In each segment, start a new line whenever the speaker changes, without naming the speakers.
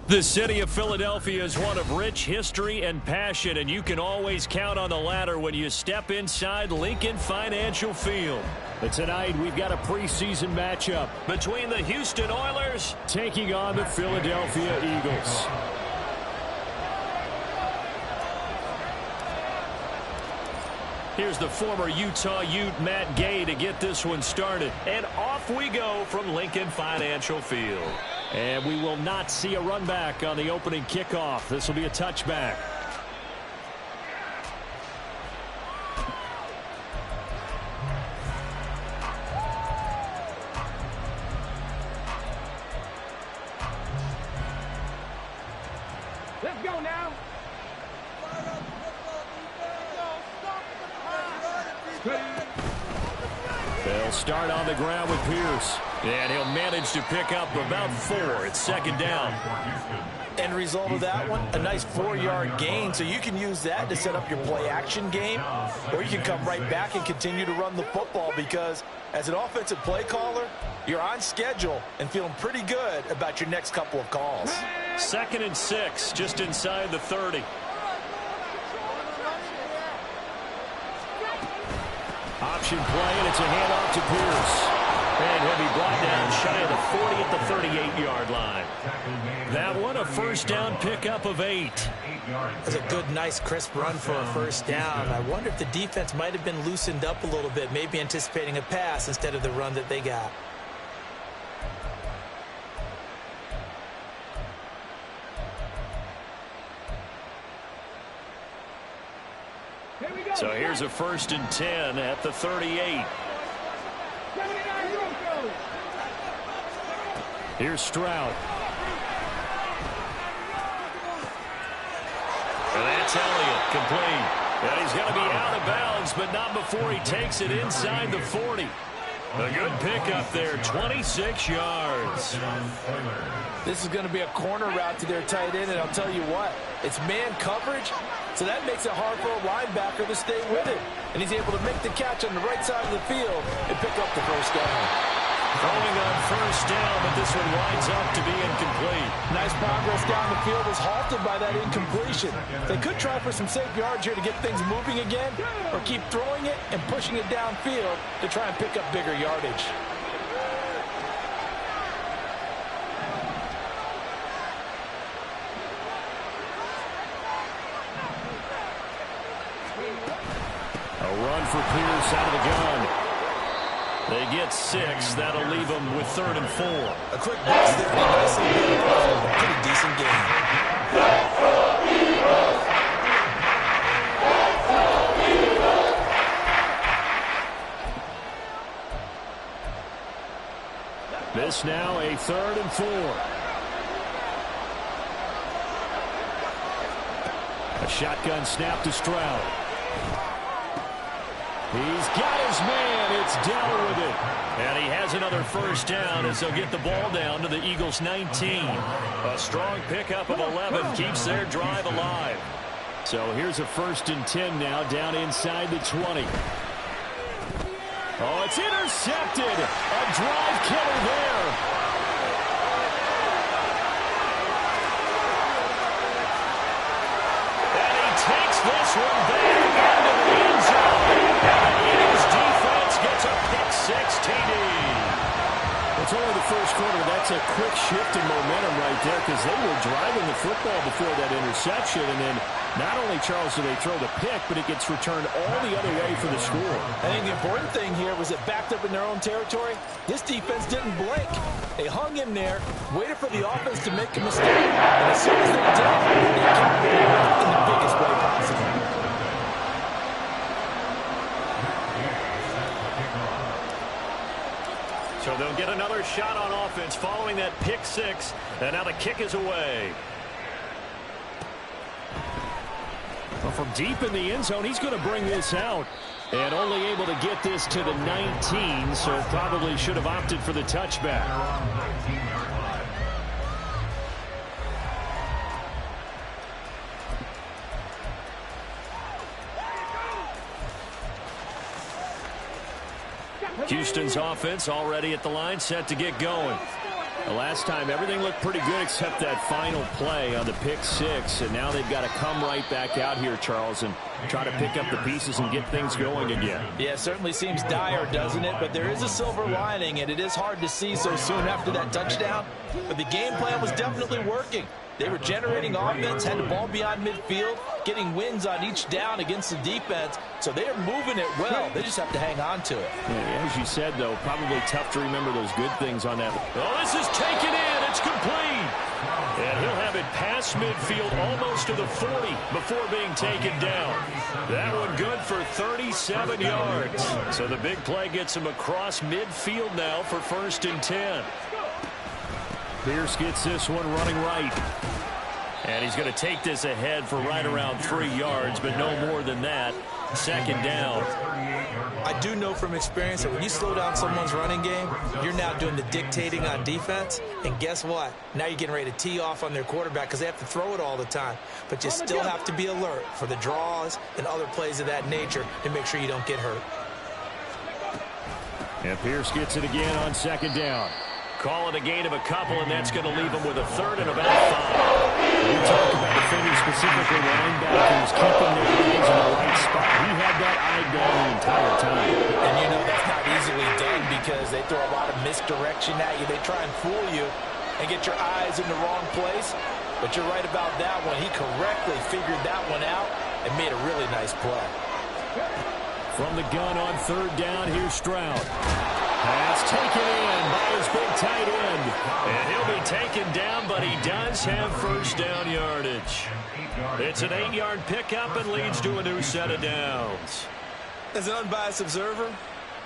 The city of Philadelphia is one of rich history and passion, and you can always count on the latter when you step inside Lincoln Financial Field.
But tonight, we've got a preseason matchup
between the Houston Oilers
taking on the Philadelphia Eagles.
Here's the former Utah Ute Matt Gay to get this one started. And off we go from Lincoln Financial Field.
And we will not see a run back on the opening kickoff. This will be a touchback.
Let's go now.
They'll start on the ground with Pierce. And he'll manage to pick up about 4. It's second down.
End result of that one, a nice 4-yard gain. So you can use that to set up your play-action game, or you can come right back and continue to run the football because as an offensive play caller, you're on schedule and feeling pretty good about your next couple of calls.
2nd and 6, just inside the 30. Option play, and it's a handoff to Pierce. And he'll be brought down shy of the 40 at the 38-yard line. That one, a first down pickup of 8.
That's a good, nice, crisp run for a first down. I wonder if the defense might have been loosened up a little bit, maybe anticipating a pass instead of the run that they got.
So here's a 1st and 10 at the 38. Here's Stroud. And that's Elliott, complete. And he's going to be out of bounds, but not before he takes it inside the 40. A good pickup there, 26 yards.
This is going to be a corner route to their tight end, and I'll tell you what, it's man coverage, so that makes it hard for a linebacker to stay with it. And he's able to make the catch on the right side of the field and pick up the first down.
Throwing on first down, but this one winds up to be incomplete.
Nice progress down the field was halted by that incompletion. They could try for some safe yards here to get things moving again, or keep throwing it and pushing it downfield to try and pick up bigger yardage.
A run for Pierce out of the gun. They get 6. That'll leave them with 3rd and 4.
A quick pass there, and a nice little pretty decent game.
This now a 3rd and 4. A shotgun snap to Stroud. He's got his man. It's down with it.
And he has another first down as they'll get the ball down to the Eagles' 19. A strong pickup of 11 keeps their drive alive.
So here's a 1st and 10 now down inside the 20. Oh, it's intercepted. A drive killer there.
And he takes this one back into the end zone. And the Eagles defense gets a pick-6 TD.
It's only the first quarter. That's a quick shift in momentum right there because they were driving the football before that interception. And then not only, Charles, do they throw the pick, but it gets returned all the other way for the score.
I think the important thing here was it backed up in their own territory. This defense didn't blink. They hung in there, waited for the offense to make a mistake. And as soon as they did, they kept it in the biggest way possible.
So they'll get another shot on offense following that pick-6. And now the kick is away.
Well, from deep in the end zone, he's going to bring this out. And only able to get this to the 19, so probably should have opted for the touchback.
Houston's offense already at the line, set to get going.
The last time, everything looked pretty good except that final play on the pick six. And now they've got to come right back out here, Charles, and try to pick up the pieces and get things going again.
Yeah, it certainly seems dire, doesn't it? But there is a silver lining, and it is hard to see so soon after that touchdown. But the game plan was definitely working. They were generating offense, had the ball beyond midfield, getting wins on each down against the defense. So they are moving it well. They just have to hang on to it.
Yeah, as you said, though, probably tough to remember those good things on that.
Oh, this is taken in. It's complete. And he'll have it past midfield almost to the 40 before being taken down. That one good for 37 yards. So the big play gets him across midfield now for 1st and 10.
Pierce gets this one running right.
And he's going to take this ahead for right around 3 yards, but no more than that. 2nd down.
I do know from experience that when you slow down someone's running game, you're now doing the dictating on defense. And guess what? Now you're getting ready to tee off on their quarterback because they have to throw it all the time. But you still have to be alert for the draws and other plays of that nature to make sure you don't get hurt.
And Pierce gets it again on 2nd down.
Call it a gain of a couple, and that's going to leave him with a 3rd and about 5.
We talk about defending specifically linebackers, keeping their eyes in the right spot. He had that eye down the entire time.
And you know that's not easily done because they throw a lot of misdirection at you. They try and fool you and get your eyes in the wrong place. But you're right about that one. He correctly figured that one out and made a really nice play.
From the gun on 3rd down, here's Stroud. Pass taken in by his big tight end.
And he'll be taken down, but he does have 1st down yardage. It's an 8-yard pickup and leads to a new set of downs.
As an unbiased observer,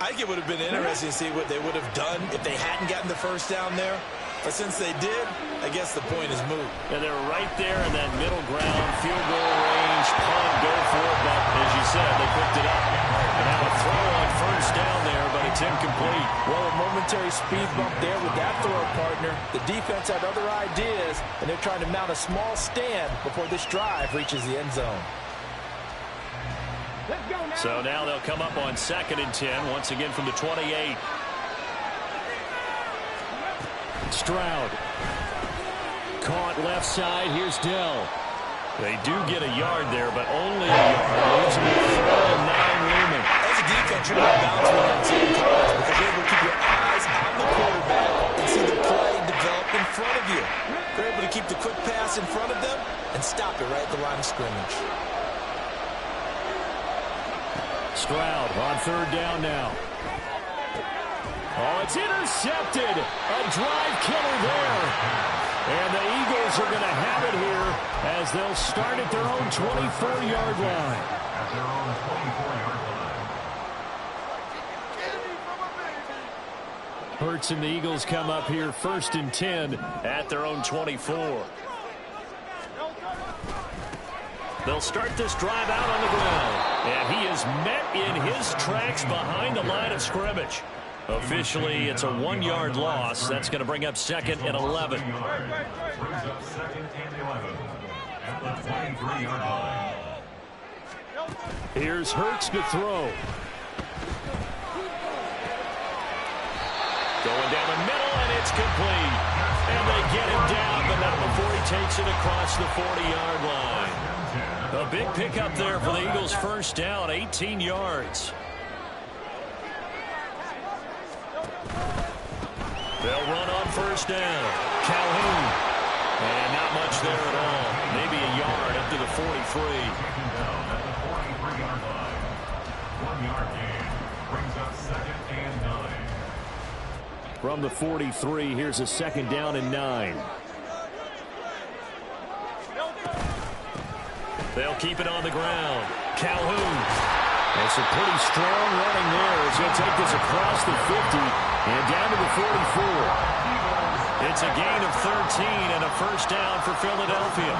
I think it would have been interesting to see what they would have done if they hadn't gotten the 1st down there. But since they did, I guess the point is moot.
And they're right there in that middle ground, field goal range, punt, go for it. But as you said, they picked it up. And now a throw on 1st down there, but it's incomplete.
Well, a momentary speed bump there with that throw partner. The defense had other ideas, and they're trying to mount a small stand before this drive reaches the end zone.
So now they'll come up on 2nd and 10, once again from the 28.
Stroud. Caught left side. Here's Dell.
They do get a yard there, but only a yard. Leaves them with 3rd and 9 looming.
As a defense, you're going to bounce with that same coverage because you're able to keep your eyes on the quarterback and see the play develop in front of you. They're able to keep the quick pass in front of them and stop it right at the line of scrimmage.
Stroud on 3rd down now. Oh, it's intercepted. A drive killer there. And the Eagles are going to have it here as they'll start at their own 24-yard line. Hurts and the Eagles come up here 1st and 10
at their own 24. They'll start this drive out on the ground. And he is met in his tracks behind the line of scrimmage. Officially, it's a 1-yard loss. That's going to bring up 2nd and 11.
Here's Hurts to throw.
Going down the middle, and it's complete. And they get him down, but not before he takes it across the 40-yard line. A big pickup there for the Eagles' 1st down, 18 yards. They'll run on 1st down. Calhoun. And not much there at all. Maybe a yard up to the 43.
1-yard gain brings up 2nd and 9.
From the 43, here's a 2nd down and 9.
They'll keep it on the ground. Calhoun. And some pretty strong running there as he'll take this across the 50 and down to the 44. It's a gain of 13 and a 1st down for Philadelphia.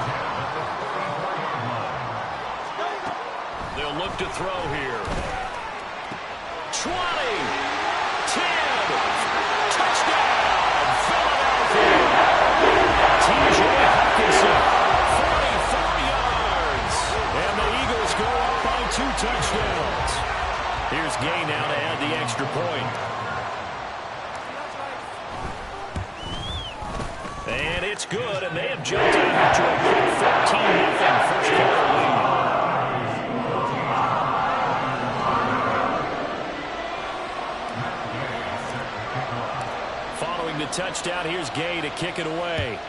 They'll look to throw here. 20, 10, touchdown, Philadelphia. TJ Hawkinson, 44 yards. And the Eagles go up by 2 touchdowns. Here's Gay now to add the extra point. It's good, and they have jumped out to a quick 14-0 first quarter lead. Following the touchdown, here's Gay to kick it away.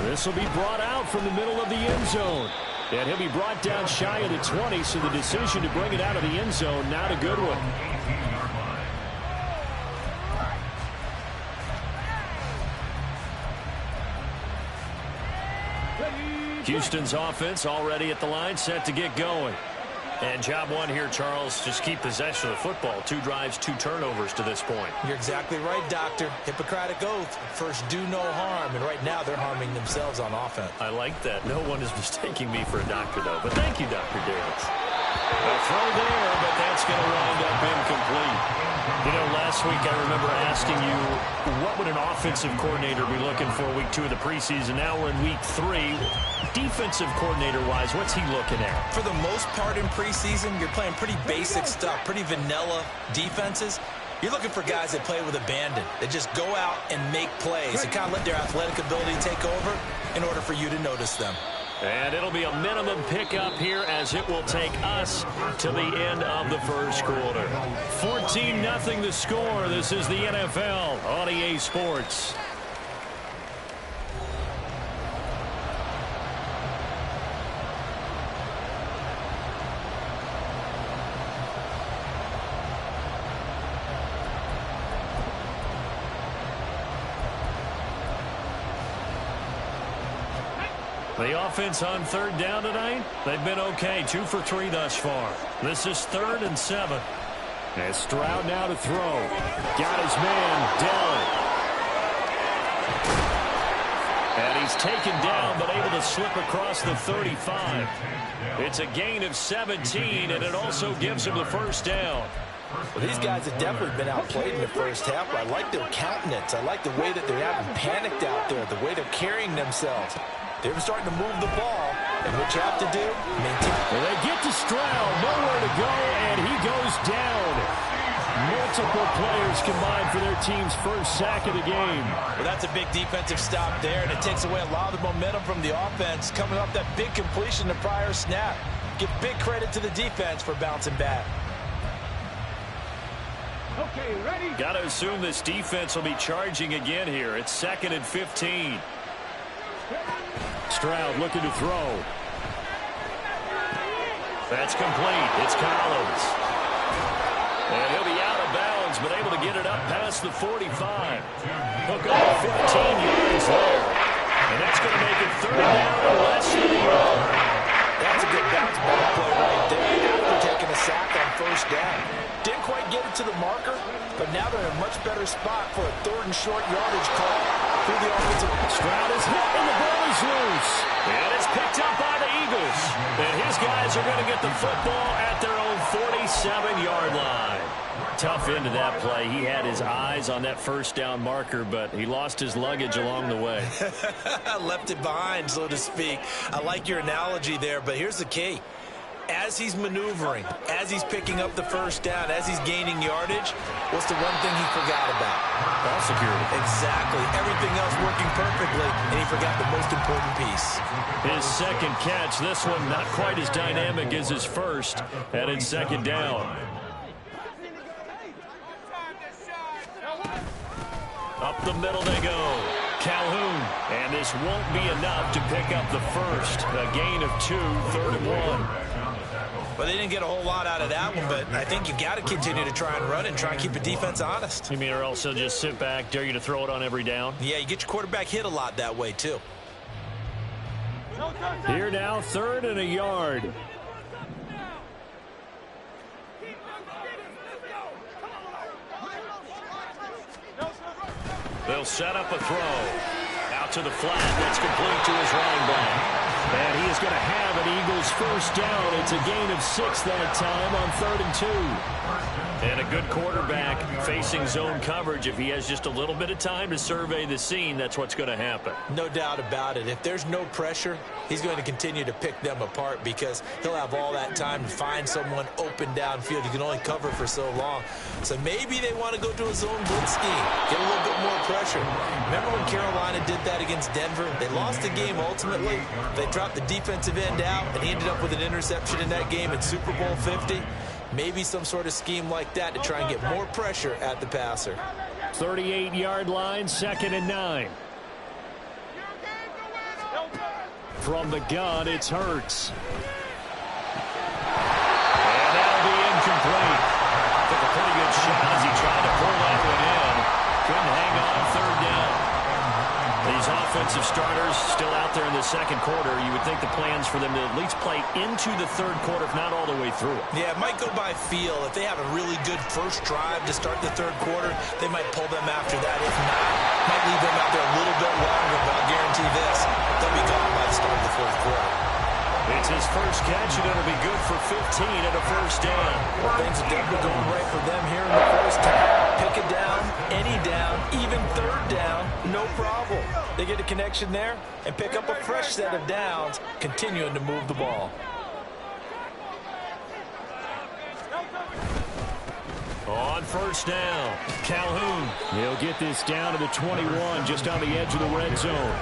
This will be brought out from the middle of the end zone. And he'll be brought down shy of the 20, so the decision to bring it out of the end zone, not a good one. Houston's offense already at the line, set to get going. And job one here, Charles, just keep possession of the football. 2 drives, 2 turnovers to this point.
You're exactly right, Doctor. Hippocratic oath. First, do no harm. And right now, they're harming themselves on offense.
I like that. No one is mistaking me for a doctor, though. But thank you, Dr. Dance. A throw there, but that's going to wind up incomplete. You know, last week I remember asking you, what would an offensive coordinator be looking for week 2 of the preseason? Now we're in week 3. Defensive coordinator-wise, what's he looking at?
For the most part in preseason, you're playing pretty basic stuff, pretty vanilla defenses. You're looking for guys that play with abandon, that just go out and make plays and kind of let their athletic ability take over in order for you to notice them.
And it'll be a minimum pickup here as it will take us to the end of the first quarter. 14-0 the score. This is the NFL on EA Sports. The offense on 3rd down tonight, they've been okay. 2 for 3 thus far. This is 3rd and 7. And Stroud now to throw. Got his man, Dell. And he's taken down, but able to slip across the 35. It's a gain of 17, and it also gives him the first down.
Well, these guys have definitely been outplayed in the first half. I like their countenance. I like the way that they haven't panicked out there, the way they're carrying themselves. They're starting to move the ball, and what you have to do, maintain.
Well, they get to Stroud, nowhere to go, and he goes down. Multiple players combined for their team's first sack of the game.
Well, that's a big defensive stop there, and it takes away a lot of the momentum from the offense coming off that big completion the prior snap. Give big credit to the defense for bouncing back.
Okay, ready?
Got to assume this defense will be charging again here. It's 2nd and 15.
Stroud looking to throw.
That's complete. It's Collins. And he'll be out of bounds, but able to get it up past the 45. Hook up 15 yards there. And that's going to make it 3rd down and less than a yard.
That's a good bounce back play right there after taking a sack on 1st down. Didn't quite get it to the marker, but now they're in a much better spot for a 3rd and short yardage call through the offensive.
Stroud is hit and the ball is loose.
And it's picked up by the Eagles. And his guys are going to get the football at their own 47-yard line. Tough end of that play. He had his eyes on that 1st down marker, but he lost his luggage along the way.
Left it behind, so to speak. I like your analogy there, but here's the key. As he's maneuvering, as he's picking up the 1st down, as he's gaining yardage, what's the one thing he forgot about?
Ball security.
Exactly. Everything else working perfectly, and he forgot the most important piece.
His 2nd catch, this one not quite as dynamic as his first, and it's 2nd down. Up the middle they go. Calhoun, and this won't be enough to pick up the first. A gain of 2, 3rd and 1.
Well, they didn't get a whole lot out of that one, but I think you've got to continue to try and run and try and keep the defense honest.
You mean, or else they'll just sit back, dare you to throw it on every down?
Yeah, you get your quarterback hit a lot that way, too.
Here now, 3rd and a yard.
They'll set up a throw. Out to the flat. That's complete to his running back. And he is going to have an Eagles
first down. It's a gain of 6 that time on 3rd and 2.
And a good quarterback facing zone coverage. If he has just a little bit of time to survey the scene, that's what's going to happen.
No doubt about it. If there's no pressure, he's going to continue to pick them apart because he'll have all that time to find someone open downfield. You can only cover for so long. So maybe they want to go to a zone blitz scheme, get a little bit more pressure. Remember when Carolina did that against Denver? They lost the game ultimately. They dropped the defensive end out, and he ended up with an interception in that game in Super Bowl 50. Maybe some sort of scheme like that to try and get more pressure at the passer.
38-yard line, 2nd and 9. From the gun, it's Hurts.
And that'll be incomplete. Took a pretty good shot as he tried to pull that one in. Couldn't hang on 3rd down. These offensive starters still out there in the 2nd quarter. You would think the plans for them to at least play into the 3rd quarter, if not all the way through it.
Yeah, it might go by feel. If they have a really good first drive to start the 3rd quarter, they might pull them after that. If not, might leave them out there a little bit longer, but I'll guarantee this, they'll be gone by the start of the 4th quarter.
It's his first catch, and it'll be good for 15 and a first down.
Well, things are definitely going right for them here in the first half. Pick it down, any down, even 3rd down, no problem. They get a connection there and pick up a fresh set of downs, continuing to move the ball.
On first down, Calhoun.
He'll get this down to the 21, just on the edge of the red zone.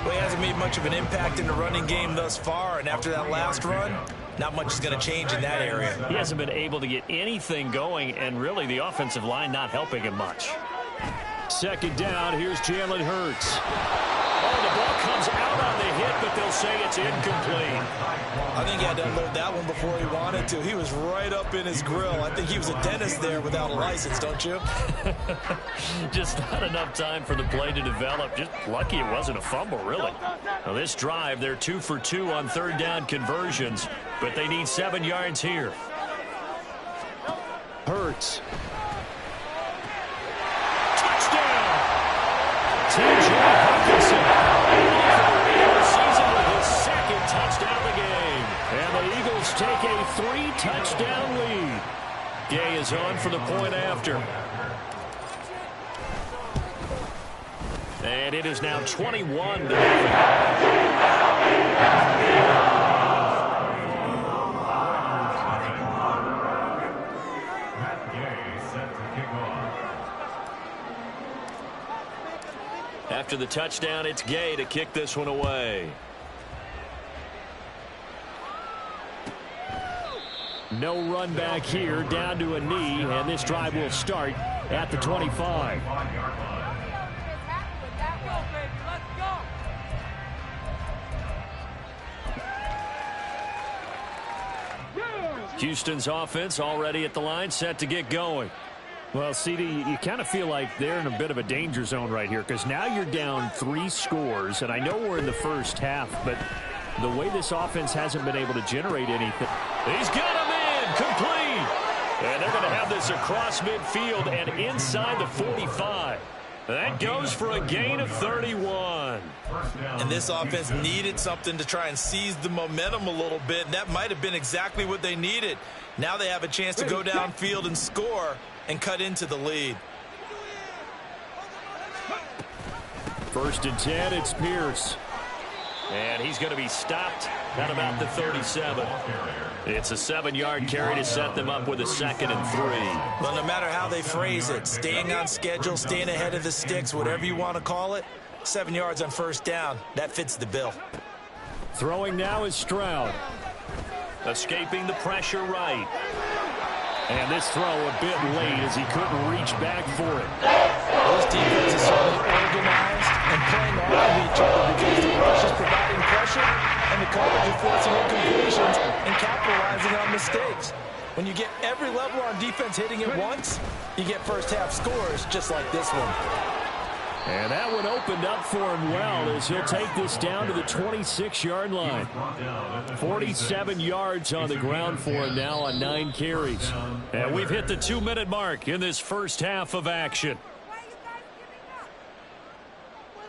Well, he hasn't made much of an impact in the running game thus far, and after that last run, not much is going to change in that area.
He hasn't been able to get anything going, and really the offensive line not helping him much.
2nd down, here's Jalen Hurts.
Oh, the ball comes out on the hit, but they'll say it's incomplete.
I think he had to unload that one before he wanted to. He was right up in his grill. I think he was a dentist there without a license, don't you?
Just not enough time for the play to develop. Just lucky it wasn't a fumble, really. Now, this drive, they're 2 for 2 on 3rd down conversions, but they need 7 yards here.
Hurts.
Touchdown! T.J. Hawkinson. Season with his 2nd touchdown of the game.
And the Eagles take a 3-touchdown lead.
Gay is on for the point after. And it is now 21 to nothing. After the touchdown, it's Gay to kick this one away.
No run back here, down to a knee, and this drive will start at the 25.
Houston's offense already at the line, set to get going.
Well, CD, you kind of feel like they're in a bit of a danger zone right here because now you're down 3 scores, and I know we're in the first half, but the way this offense hasn't been able to generate anything.
He's got him in, complete. And they're going to have this across midfield and inside the 45. That goes for a gain of 31.
And this offense needed something to try and seize the momentum a little bit, and that might have been exactly what they needed. Now they have a chance to go downfield and score and cut into the lead.
1st and 10, it's Pierce.
And he's going to be stopped at about the 37. It's a 7-yard carry to set them up with a 2nd and 3.
Well, no matter how they phrase it, staying on schedule, staying ahead of the sticks, whatever you want to call it, 7 yards on 1st down, that fits the bill.
Throwing now is Stroud.
Escaping the pressure right.
And this throw a bit late as he couldn't reach back for it.
Those defenses are organized and playing off of each other because the rush is providing pressure and the coverage is forcing incompletions and capitalizing on mistakes. When you get every level on defense hitting it once, you get first half scores just like this one.
And that one opened up for him well as he'll take this down to the 26-yard line. 47 yards on the ground for him now on 9 carries.
And we've hit the 2-minute mark in this first half of action.
Why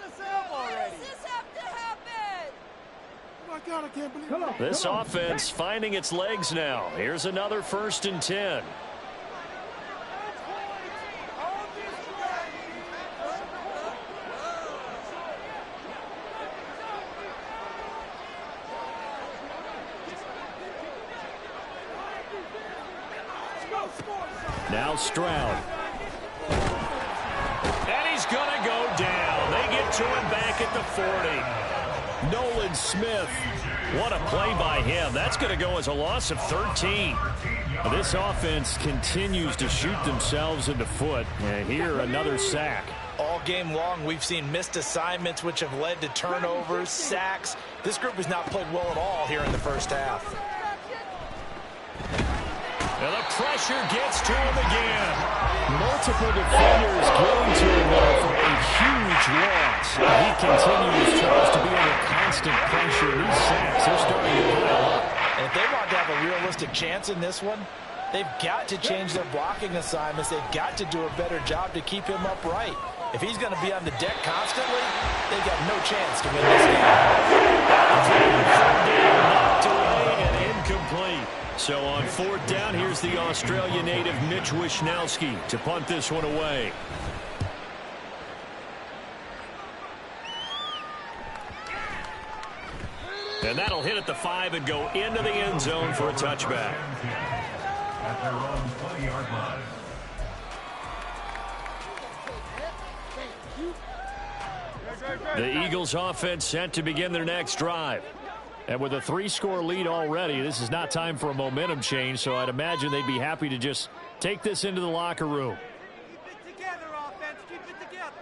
does this have to happen? I gotta
This offense finding its legs now. Here's another 1st and 10.
Now Stroud.
And he's going to go down. They get to him back at the 40.
Nolan Smith.
What a play by him. That's going to go as a loss of 13.
This offense continues to shoot themselves in the foot. And here, another sack.
All game long, we've seen missed assignments, which have led to turnovers, sacks. This group has not played well at all here in the first half.
And the pressure gets to him again.
Multiple defenders getting to him there for a huge loss. He continues, Charles, to be under constant pressure. These sacks, they're starting to pile up.
And if they want to have a realistic chance in this one, they've got to change their blocking assignments. They've got to do a better job to keep him upright. If he's going to be on the deck constantly, they've got no chance to win this game.
Knocked away and incomplete. So on 4th down, here's the Australia native Mitch Wishnowsky to punt this one away. And that'll hit at the 5 and go into the end zone for a touchback.
At their own 20-yard line.
The Eagles offense set to begin their next drive.
And with a 3-score lead already, this is not time for a momentum change, so I'd imagine they'd be happy to just take this into the locker room.
Keep it together, offense. Keep it together.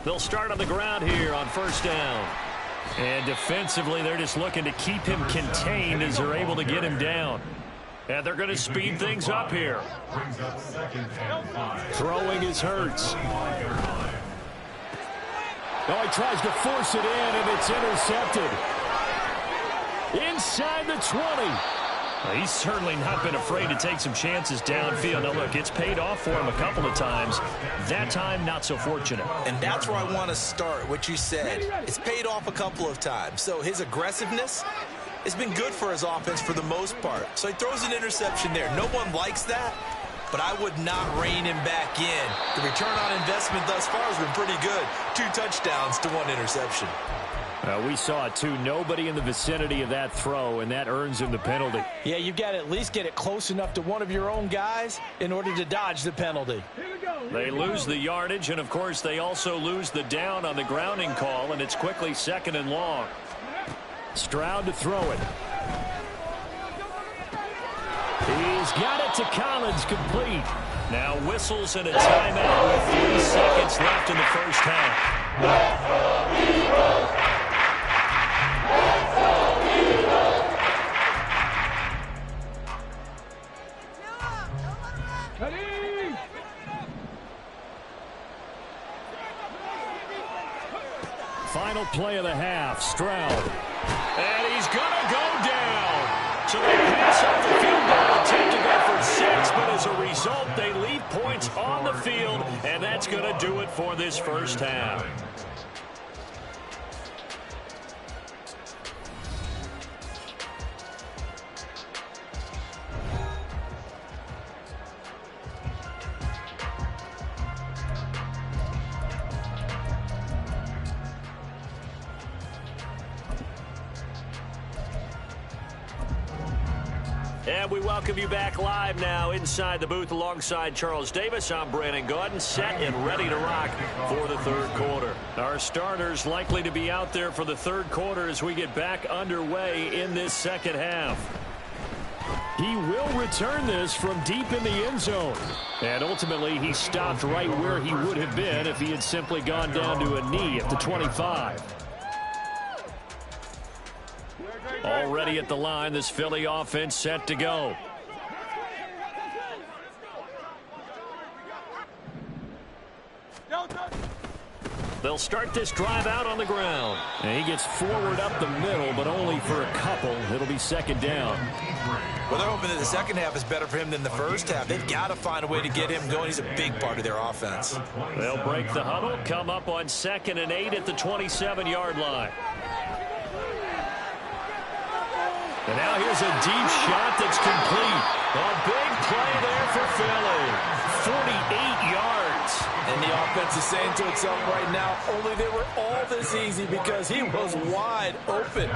They'll start on the ground here on 1st down. And defensively, they're just looking to keep him contained as they're able to get him down. And they're going to speed things up here.
Brings up 2nd and 5.
Throwing is Hurts. Oh, he tries to force it in, and it's intercepted. Inside the 20.
Well, he's certainly not been afraid to take some chances downfield. Now, look, it's paid off for him a couple of times. That time, not so fortunate.
And that's where I want to start, what you said. It's paid off a couple of times. So his aggressiveness has been good for his offense for the most part. So he throws an interception there. No one likes that, but I would not rein him back in. The return on investment thus far has been pretty good. 2 touchdowns to 1 interception.
We saw it, too. Nobody in the vicinity of that throw, and that earns him the penalty.
Yeah, you've got to at least get it close enough to one of your own guys in order to dodge the penalty.
They lose the yardage, and, of course, they also lose the down on the grounding call, and it's quickly 2nd and long.
Stroud to throw it. He's got it to Collins, complete.
Now whistles and a timeout with 3 seconds left in the first half.
Final play of the half, Stroud.
And he's going to go down. So they pass off the field goal, attempt to go for 6, but as a result, they leave points on the field, and that's going to do it for this first half. And we welcome you back live now inside the booth alongside Charles Davis. I'm Brandon Gaudin, set and ready to rock for the 3rd quarter. Our starters likely to be out there for the 3rd quarter as we get back underway in this 2nd half.
He will return this from deep in the end zone. And ultimately, he stopped right where he would have been if he had simply gone down to a knee at the 25.
Already at the line, this Philly offense set to go. They'll start this drive out on the ground.
And he gets forward up the middle, but only for a couple. It'll be 2nd down.
Well, they're hoping that the second half is better for him than the first half. They've got to find a way to get him going. He's a big part of their offense.
They'll break the huddle, come up on 2nd and 8 at the 27-yard line. And now here's a deep shot that's complete. A big play there for Philly. 48 yards.
And the offense is saying to itself right now, only they were all this easy because he was wide open.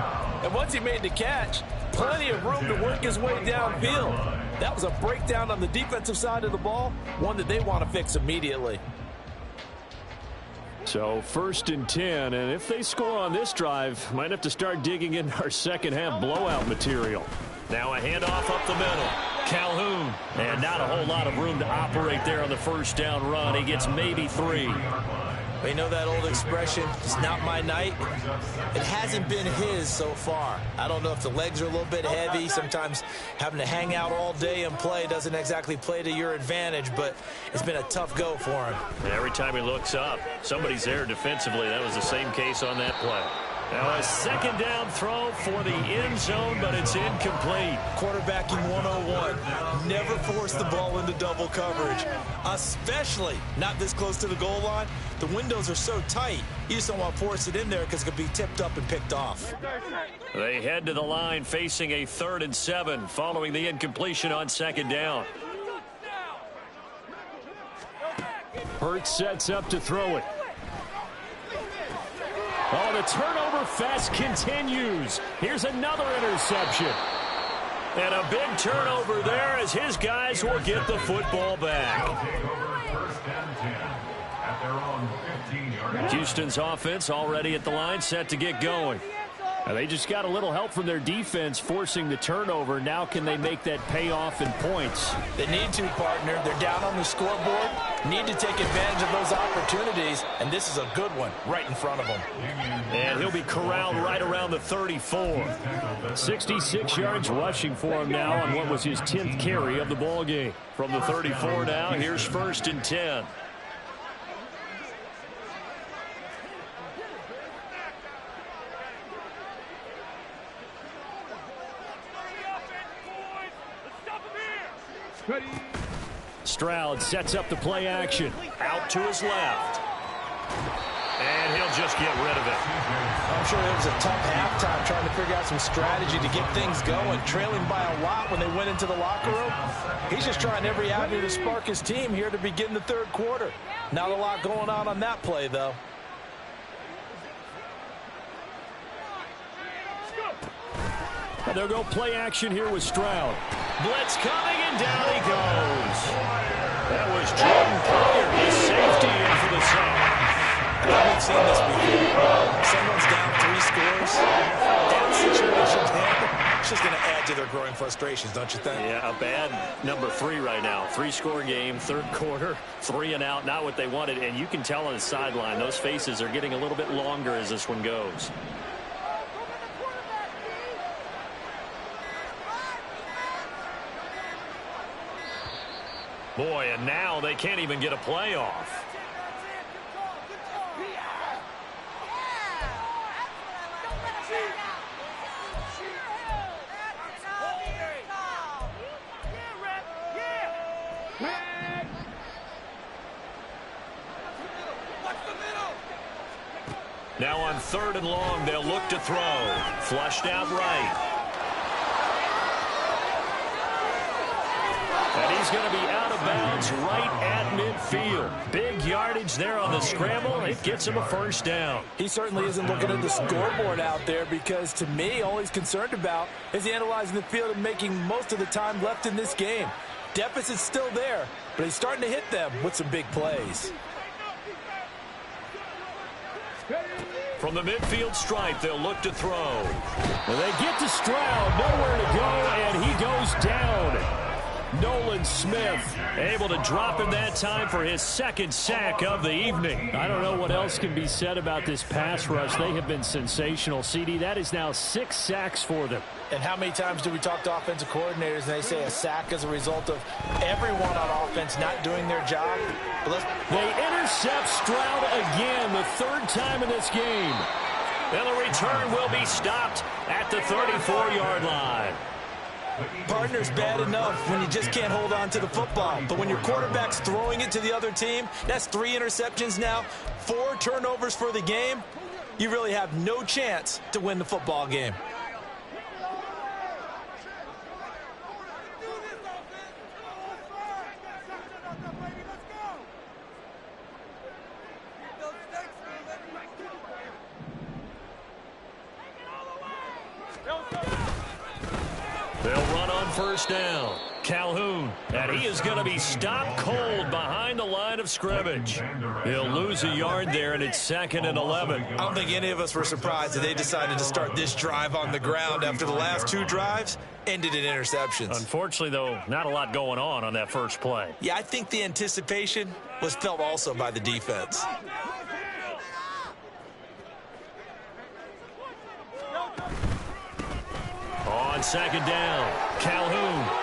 And once he made the catch, plenty of room to work his way downfield. That was a breakdown on the defensive side of the ball, one that they want to fix immediately.
So 1st and 10, and if they score on this drive, might have to start digging in our second half blowout material.
Now a handoff up the middle. Calhoun. And not a whole lot of room to operate there on the first down run. He gets maybe 3.
You know that old expression, it's not my night? It hasn't been his so far. I don't know if the legs are a little bit heavy. Sometimes having to hang out all day and play doesn't exactly play to your advantage, but it's been a tough go for him.
Every time he looks up, somebody's there defensively. That was the same case on that play. Now a second down throw for the end zone, but it's incomplete.
Quarterbacking 101. Never force the ball into double coverage, especially not this close to the goal line. The windows are so tight, you just don't want to force it in there because it could be tipped up and picked off.
They head to the line facing a 3rd and 7 following the incompletion on 2nd down.
Hurts sets up to throw it. Oh, the turnover fest continues. Here's another interception.
And a big turnover there as his guys will get the football back. Houston's offense already at the line, set to get going.
They just got a little help from their defense forcing the turnover. Now can they make that pay off in points?
They need to, partner. They're down on the scoreboard. Need to take advantage of those opportunities, and this is a good one right in front of them.
And he'll be corralled right around the 34.
66 yards rushing for him now on what was his 10th carry of the ball game.
From the 34 now, here's 1st and 10.
Stroud sets up the play action.
Out to his left. And he'll just get rid of it.
I'm sure it was a tough halftime trying to figure out some strategy to get things going. Trailing by a lot when they went into the locker room. He's just trying every avenue to spark his team here to begin the 3rd quarter. Not a lot going on that play, though.
They'll go play action here with Stroud.
Blitz coming, and down he goes. That was Jordan Poyer, the safety, in for the sack.
We've seen this before. Someone's down 3 scores. That situation there, it's just going to add to their growing frustrations, don't you think?
Yeah, a bad number 3 right now. 3-score game, 3rd quarter, 3 and out, not what they wanted. And you can tell on the sideline, those faces are getting a little bit longer as this one goes. Boy, and now they can't even get a playoff. Now on 3rd and long, they'll look to throw. Flushed out right. And he's going to be out of bounds right at midfield. Big yardage there on the scramble. It gets him a 1st down.
He certainly isn't looking at the scoreboard out there because, to me, all he's concerned about is analyzing the field and making most of the time left in this game. Deficit's still there, but he's starting to hit them with some big plays.
From the midfield stripe, they'll look to throw.
Well, they get to Stroud, nowhere to go, and he goes down. Nolan Smith
able to drop him that time for his 2nd sack of the evening.
I don't know what else can be said about this pass rush. They have been sensational, CD. That is now 6 sacks for them.
And how many times do we talk to offensive coordinators and they say a sack as a result of everyone on offense not doing their job?
They intercept Stroud again, the 3rd time in this game.
And the return will be stopped at the 34-yard line.
Partner's bad enough when you just can't hold on to the football. But when your quarterback's throwing it to the other team, that's 3 interceptions now, 4 turnovers for the game. You really have no chance to win the football game.
They'll run on first down. Calhoun, and he is going to be stopped cold behind the line of scrimmage. He'll lose a yard there, and it's 2nd and 11.
I don't think any of us were surprised that they decided to start this drive on the ground after the last 2 drives ended in interceptions.
Unfortunately, though, not a lot going on that first play.
Yeah, I think the anticipation was felt also by the defense.
On 2nd down, Calhoun.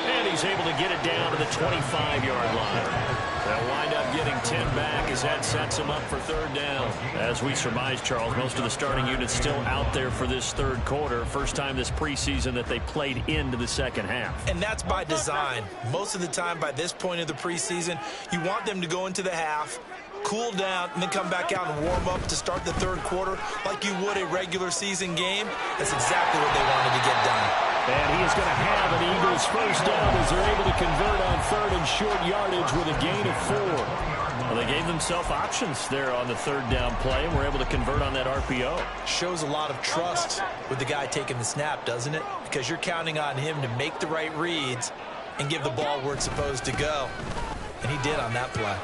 And he's able to get it down to the 25-yard line. They'll wind up getting 10 back as that sets him up for 3rd down. As we surmise, Charles, most of the starting units still out there for this 3rd quarter. First time this preseason that they played into the 2nd half.
And that's by design. Most of the time by this point of the preseason, you want them to go into the half, cool down, and then come back out and warm up to start the 3rd quarter like you would a regular season game. That's exactly what they wanted to get done.
And he is going to have an Eagles first down as they're able to convert on 3rd and short yardage with a gain of 4.
Well, they gave themselves options there on the 3rd down play, and were able to convert on that RPO.
Shows a lot of trust with the guy taking the snap, doesn't it? Because you're counting on him to make the right reads and give the ball where it's supposed to go. And he did on that play.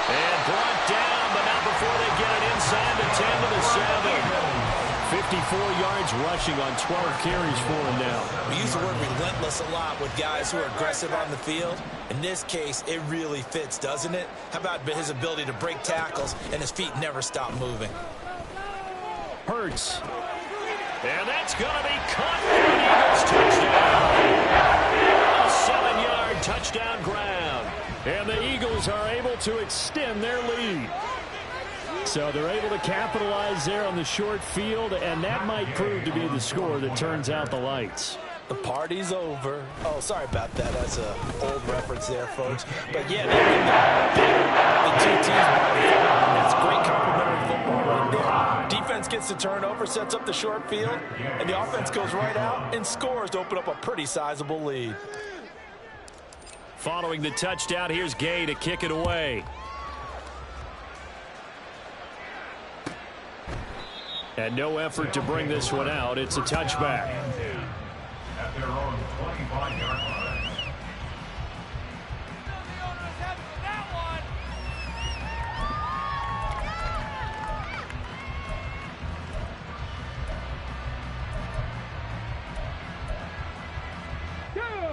And brought down, but not before they get it inside the 10 to the 7.
54 yards rushing on 12 carries for him now.
We use the word relentless a lot with guys who are aggressive on the field. In this case, it really fits, doesn't it? How about his ability to break tackles and his feet never stop moving?
Hurts.
And that's going to be caught for an Eagles touchdown. A 7-yard touchdown grab.
And the Eagles are able to extend their lead. So they're able to capitalize there on the short field, and that might prove to be the score that turns out the lights.
The party's over. Oh, sorry about that. That's an old reference there, folks. But, yeah, the 2 teams. That's great complimentary football right there. Defense gets the turnover, sets up the short field, and the offense goes right out and scores to open up a pretty sizable lead.
Following the touchdown, here's Gay to kick it away. And no effort to bring this one out. It's a touchback.
At their own 25-yard line.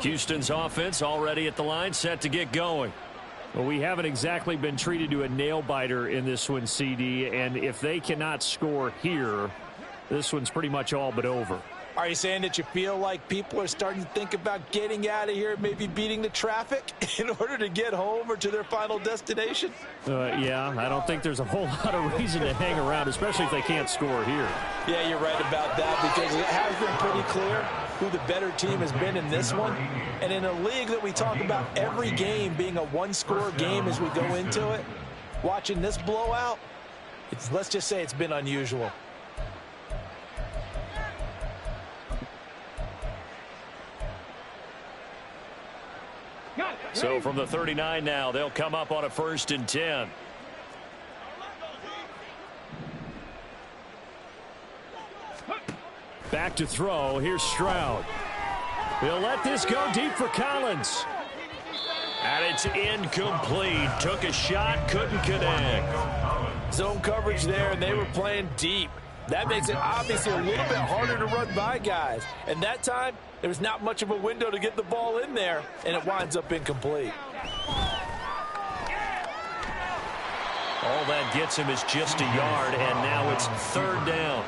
Houston's offense already at the line, set to get going.
Well, we haven't exactly been treated to a nail-biter in this one, CD, and if they cannot score here, this one's pretty much all but over.
Are you saying that you feel like people are starting to think about getting out of here, maybe beating the traffic in order to get home or to their final destination?
Yeah, I don't think there's a whole lot of reason to hang around, especially if they can't score here.
Yeah, you're right about that, because it has been pretty clear who the better team has been in this one. And in a league that we talk about every game being a one-score game as we go into it, watching this blowout, let's just say it's been unusual.
So from the 39 now, they'll come up on a 1st and 10.
Back to throw. Here's Stroud. He'll let this go deep for Collins.
And it's incomplete. Took a shot, couldn't connect.
Zone coverage there, and they were playing deep. That makes it obviously a little bit harder to run by guys. And that time, there was not much of a window to get the ball in there, and it winds up incomplete.
All that gets him is just a yard, and now it's 3rd down.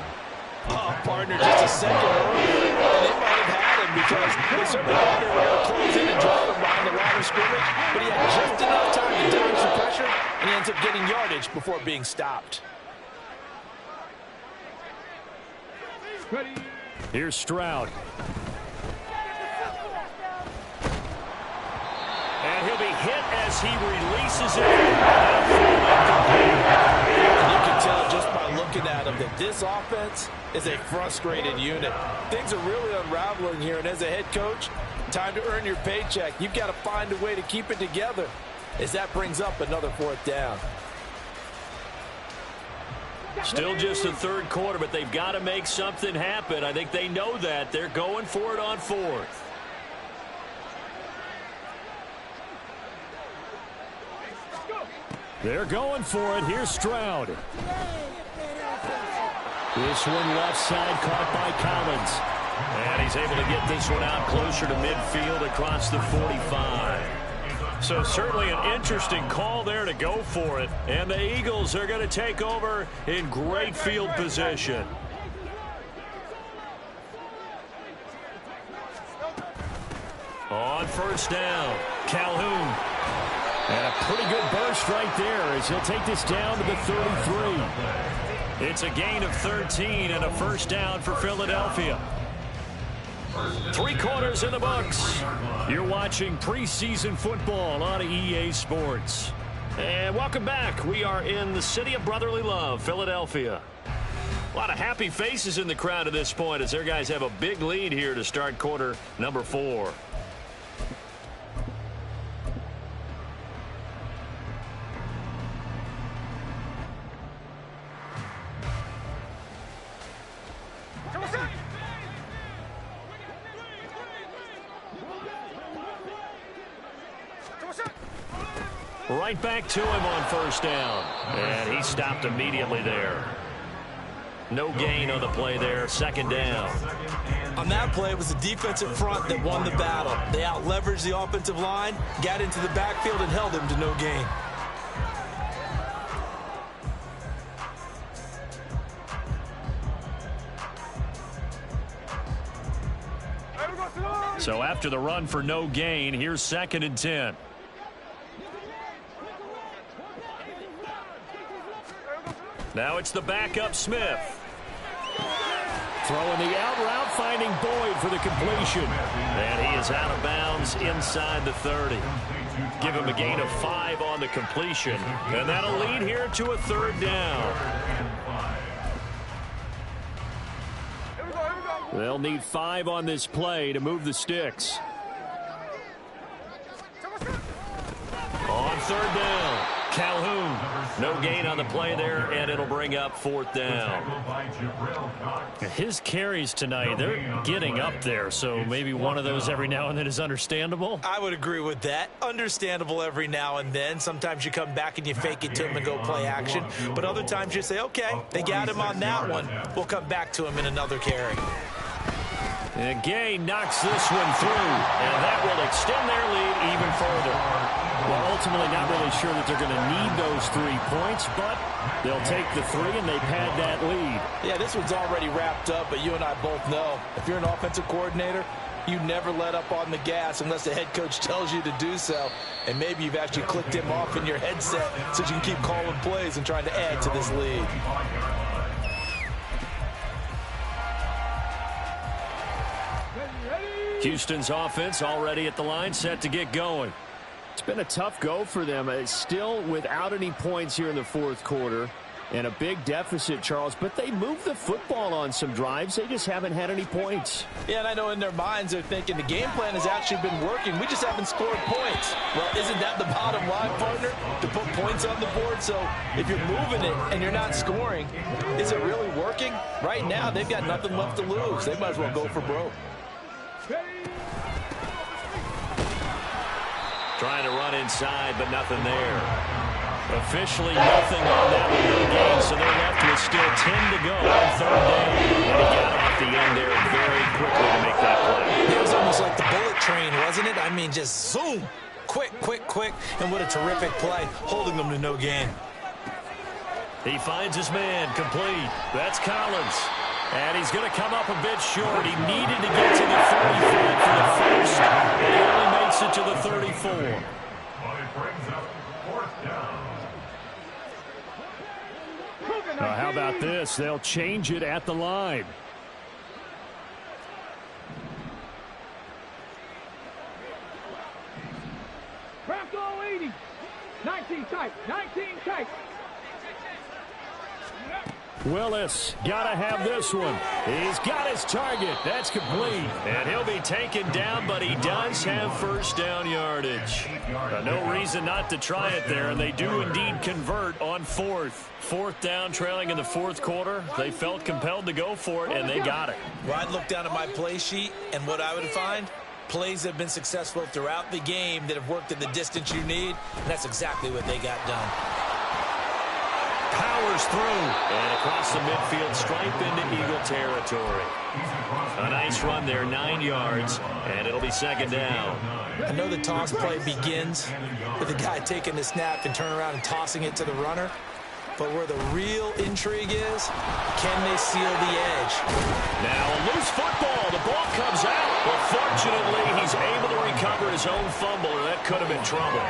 Oh, partner, just a second earlier, and they might have had him because they certainly thought they were going to close in and drop him behind the line of scrimmage, but he had just enough time to dodge the pressure, and he ends up getting yardage before being stopped.
Here's Stroud.
And he'll be hit as he releases it.
And you can tell just by looking at him that this offense is a frustrated unit. Things are really unraveling here, and as a head coach, time to earn your paycheck. You've got to find a way to keep it together as that brings up another fourth down.
Still just the third quarter, but they've got to make something happen. I think they know that. They're going for it on fourth.
They're going for it. Here's Stroud. This one left side caught by Collins.
And he's able to get this one out closer to midfield across the 45. So certainly an interesting call there to go for it. And the Eagles are going to take over in great field position. On first down, Calhoun.
And a pretty good burst right there as he'll take this down to the 33.
It's a gain of 13 and a first down for Philadelphia. 3 quarters in the books. You're watching preseason football on EA Sports. And welcome back. We are in the city of brotherly love, Philadelphia. A lot of happy faces in the crowd at this point as their guys have a big lead here to start quarter number 4. Right back to him on first down. And he stopped immediately there. No gain on the play there. Second down.
On that play, it was the defensive front that won the battle. They out-leveraged the offensive line, got into the backfield, and held him to no gain.
So after the run for no gain, here's 2nd and 10. Now it's the backup Smith.
Throwing the out route, finding Boyd for the completion.
And he is out of bounds inside the 30. Give him a gain of 5 on the completion. And that'll lead here to a third down.
They'll need 5 on this play to move the sticks.
On third down, Calhoun. No gain on the play there, and it'll bring up 4th down.
His carries tonight, they're getting up there, so maybe one of those every now and then is understandable.
I would agree with that. Understandable every now and then. Sometimes you come back and you fake it to him and go play action. But other times you say, okay, they got him on that one. We'll come back to him in another carry.
And Gay knocks this one through, and that will extend their lead even further. Well, ultimately not really sure that they're going to need those 3 points, but they'll take the 3 and they've had that lead.
Yeah, this one's already wrapped up, but you and I both know if you're an offensive coordinator, you never let up on the gas unless the head coach tells you to do so. And maybe you've actually clicked him off in your headset so you can keep calling plays and trying to add to this lead.
Houston's offense already at the line, set to get going.
It's been a tough go for them. It's still without any points here in the 4th quarter and a big deficit, Charles, but they moved the football on some drives. They just haven't had any points.
Yeah, and I know in their minds they're thinking the game plan has actually been working. We just haven't scored points. Well, isn't that the bottom line, partner? To put points on the board? So if you're moving it and you're not scoring, is it really working? Right now, they've got nothing left to lose. They might as well go for broke.
Trying to run inside, but nothing there. Officially nothing on that one, no gain, so they're left with still 10 to go on third down. And he got off the end there very quickly to make that play.
It was almost like the bullet train, wasn't it? I mean, just zoom. Quick, quick, quick. And what a terrific play, holding them to no gain.
He finds his man, complete. That's Collins. And he's going to come up a bit short. He needed to get to the 45 for the first. And he only makes it to the 34.
How about this? They'll change it at the line.
80. 19 tight. 19 tight.
Willis got to have this one. He's got his target. That's complete.
And he'll be taken down, but he does have first down yardage. No reason not to try it there, and they do indeed convert on fourth. Fourth down, trailing in the fourth quarter. They felt compelled to go for it, and they got it.
Well, I'd look down at my play sheet, and what I would find, plays have been successful throughout the game that have worked at the distance you need, and that's exactly what they got done.
Powers through and across the midfield stripe into Eagle territory. A nice run there, 9 yards, and it'll be second down.
I know the toss play begins with the guy taking the snap and turning around and tossing it to the runner. But where the real intrigue is, can they seal the edge?
Now a loose football. The ball comes out. But fortunately, he's able to recover his own fumble, or that could have been trouble.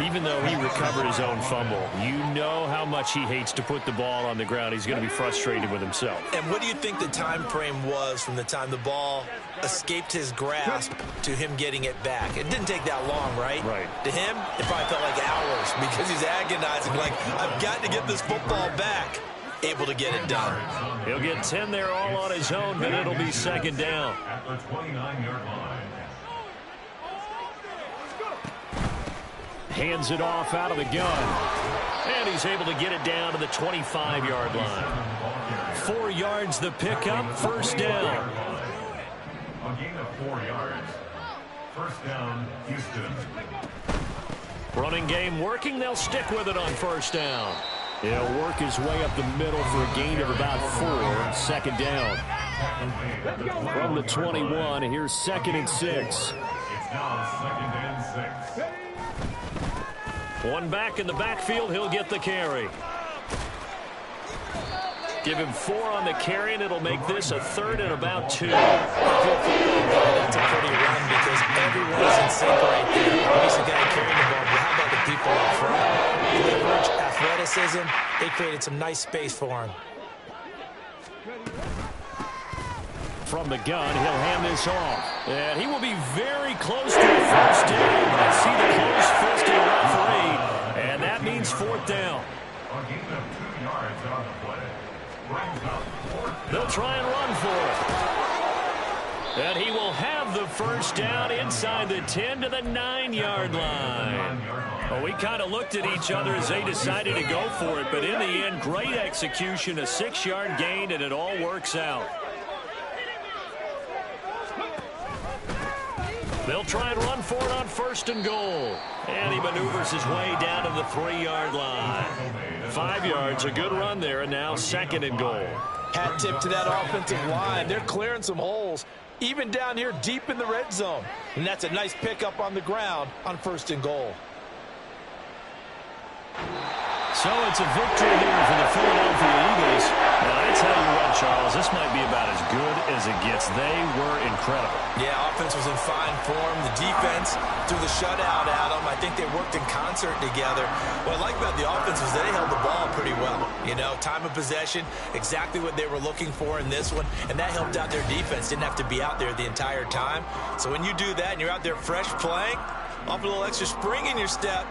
Even though he recovered his own fumble, you know how much he hates to put the ball on the ground. He's going to be frustrated with himself.
And what do you think the time frame was from the time the ball escaped his grasp to him getting it back? It didn't take that long, right?
Right.
To him, it probably felt like hours because he's agonizing, like, I've got to get this football back. Able to get it done.
He'll get 10 there all on his own, but it'll be second down.
At the 29-yard line.
Hands it off out of the gun.
And he's able to get it down to the 25-yard line. 4 yards the pickup, first down.
A gain of 4 yards. First down, Houston.
Running game working. They'll stick with it on first down.
He'll work his way up the middle for a gain of about 4. Second down. From the 21, here's 2nd and 6.
It's now 2nd and 6.
One back in the backfield. He'll get the carry. Give him 4 on the carry, and it'll make this a 3rd and about 2.
That's a pretty run because everyone is in sync right there. He's the guy carrying the ball, but how about the people up front? Leverage, athleticism, they created some nice space for him.
From the gun, he'll hand this off.
And he will be very close to a first down. I see the close fist of the referee, and that means 4th down.
A gain of 2 yards on the play. Brings up 4th.
They'll try and run for it. And he will have the first down inside the 10 to the 9-yard line. Well, we kind of looked at each other as they decided to go for it, but in the end, great execution, a 6-yard gain, and it all works out. They'll try and run for it on 1st and goal. And he maneuvers his way down to the 3-yard line. 5 yards, a good run there, and now 2nd and goal.
Hat tip to that offensive line. They're clearing some holes, even down here deep in the red zone. And that's a nice pickup on the ground on 1st and goal.
So it's a victory here for the Philadelphia Eagles.
Now, I tell you what, Charles, this might be about as good as it gets. They were incredible.
Yeah, offense was in fine form. The defense threw the shutout at them. I think they worked in concert together. What I like about the offense was they held the ball pretty well. You know, time of possession, exactly what they were looking for in this one, and that helped out their defense. Didn't have to be out there the entire time. So when you do that and you're out there fresh playing, off a little extra spring in your step,